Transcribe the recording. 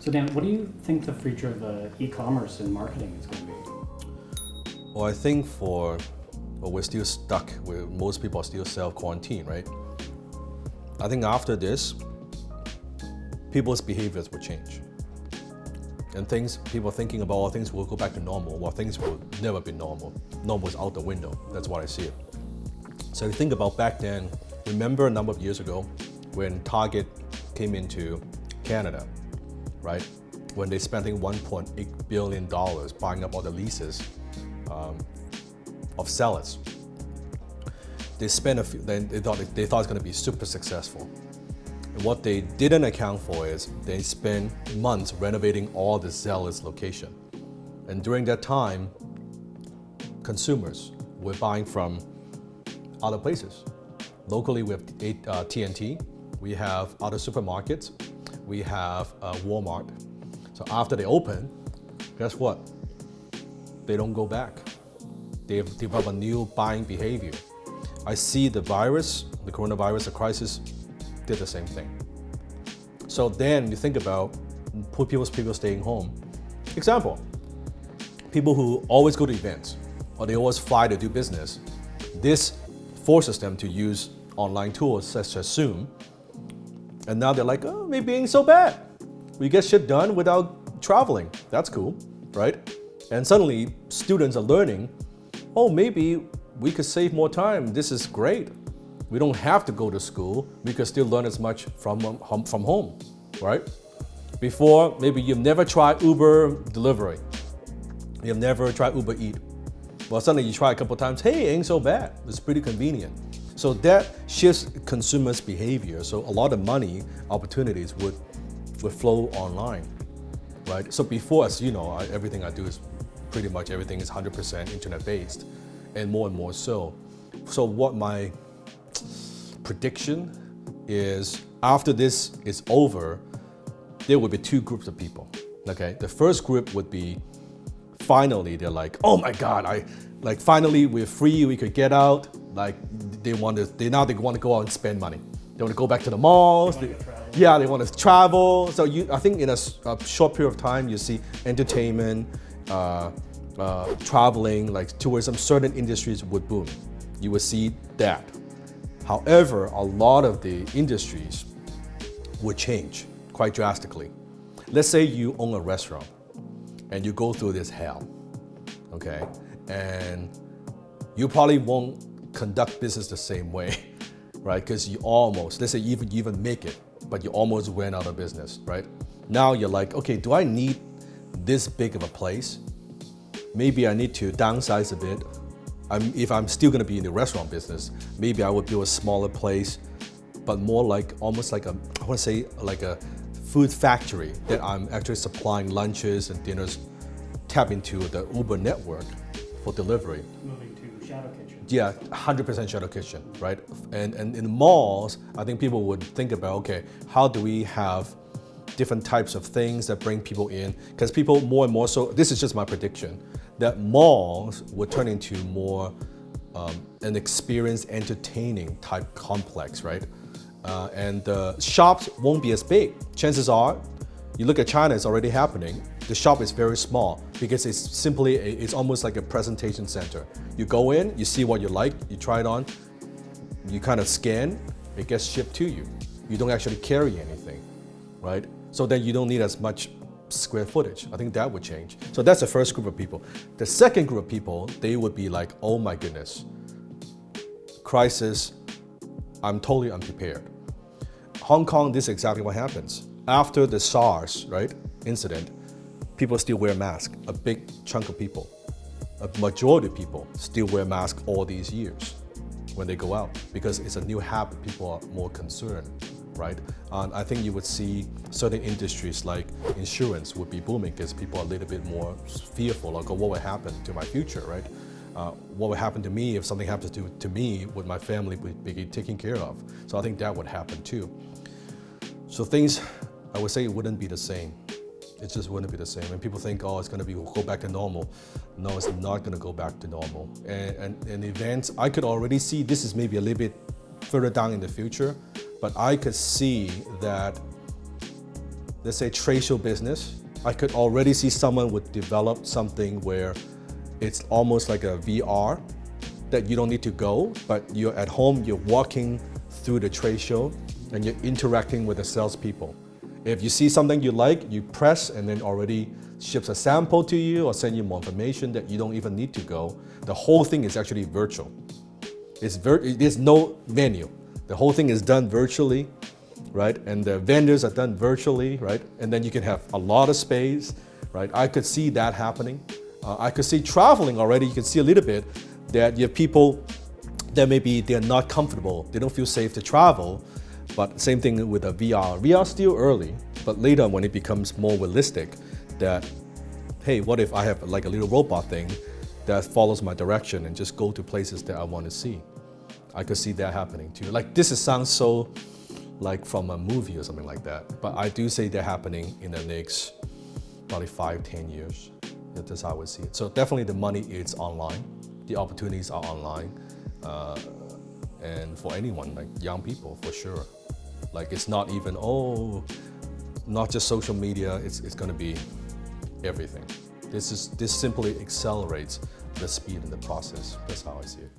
So Dan, what do you think the future of e-commerce and marketing is going to be? Well, I think we're still stuck where most people are still self-quarantine, right? I think after this, people's behaviors will change. And people thinking about all things will go back to normal, while things will never be normal. Normal is out the window. That's what I see it. So if you think about back then, remember a number of years ago when Target came into Canada, right? When they spent I think $1.8 billion buying up all the leases of sellers. They spent then they thought it's going to be super successful. And what they didn't account for is they spent months renovating all the sellers' location. And during that time, consumers were buying from other places. Locally, we have TNT, we have other supermarkets, we have Walmart. So after they open, guess what? They don't go back. They have developed a new buying behavior. I see the coronavirus, the crisis, did the same thing. So then you think about people staying home. Example, people who always go to events or they always fly to do business. This forces them to use online tools such as Zoom. And now they're like, oh, maybe it ain't so bad. We get shit done without traveling. That's cool, right? And suddenly students are learning, oh, maybe we could save more time. This is great. We don't have to go to school. We can still learn as much from home, right? Before, maybe you've never tried Uber delivery. You've never tried Uber Eat. Well, suddenly you try a couple times, hey, it ain't so bad. It's pretty convenient. So that shifts consumers' behavior. So a lot of money, opportunities would flow online, right? So before, as you know, everything I do is pretty much everything is 100% internet-based, and more so. So what my prediction is, after this is over, there will be two groups of people, okay? The first group would be, finally, they're like, oh my God, finally we're free, we could get out. Like they want to go out and spend money. They want to go back to the malls. They want to travel. So I think in a short period of time, you see entertainment, traveling, like tourism, certain industries would boom. You will see that. However, a lot of the industries would change quite drastically. Let's say you own a restaurant and you go through this hell, okay? And you probably won't conduct business the same way, right? Because you almost, let's say you even make it, but you almost went out of business, right? Now you're like, okay, do I need this big of a place? Maybe I need to downsize a bit. If I'm still gonna be in the restaurant business, maybe I would build a smaller place, but more like, almost like I wanna say like a food factory that I'm actually supplying lunches and dinners, tap into the Uber network for delivery. Moving to shadow kitchen. Yeah, 100% shadow kitchen, right? And in malls, I think people would think about, okay, how do we have different types of things that bring people in? Because people more and more so, this is just my prediction, that malls would turn into more an experienced, entertaining type complex, right? And the shops won't be as big. Chances are, you look at China, it's already happening. The shop is very small because it's almost like a presentation center. You go in, you see what you like, you try it on, you kind of scan, it gets shipped to you. You don't actually carry anything, right? So then you don't need as much square footage. I think that would change. So that's the first group of people. The second group of people, they would be like, oh my goodness, crisis, I'm totally unprepared. Hong Kong, this is exactly what happens. After the SARS, right, incident, people still wear masks. A big chunk of people, a majority of people still wear masks all these years when they go out because it's a new habit. People are more concerned, right? And I think you would see certain industries like insurance would be booming because people are a little bit more fearful of what will happen to my future, right? What would happen to me if something happens to me, would my family be taken care of? So I think that would happen too. So things, I would say it wouldn't be the same. It just wouldn't be the same. And people think, oh, it's going to go back to normal. No, it's not going to go back to normal. And events, I could already see, this is maybe a little bit further down in the future, but I could see that let's say trade show business, I could already see someone would develop something where it's almost like a VR, that you don't need to go, but you're at home, you're walking through the trade show and you're interacting with the salespeople. If you see something you like, you press and then already ships a sample to you or send you more information that you don't even need to go. The whole thing is actually virtual. There's no venue. The whole thing is done virtually, right? And the vendors are done virtually, right? And then you can have a lot of space, right? I could see that happening. I could see traveling already. You can see a little bit that you have people that maybe they're not comfortable, they don't feel safe to travel, but same thing with a VR. VR is still early, but later when it becomes more realistic, that, hey, what if I have like a little robot thing that follows my direction and just go to places that I want to see? I could see that happening too. Like sounds so like from a movie or something like that, but I do say they're happening in the next probably 5-10 years. That's how I would see it. So definitely the money is online, the opportunities are online, and for anyone, like young people, for sure. Like it's not even, not just social media, it's gonna be everything. This simply accelerates the speed in the process. That's how I see it.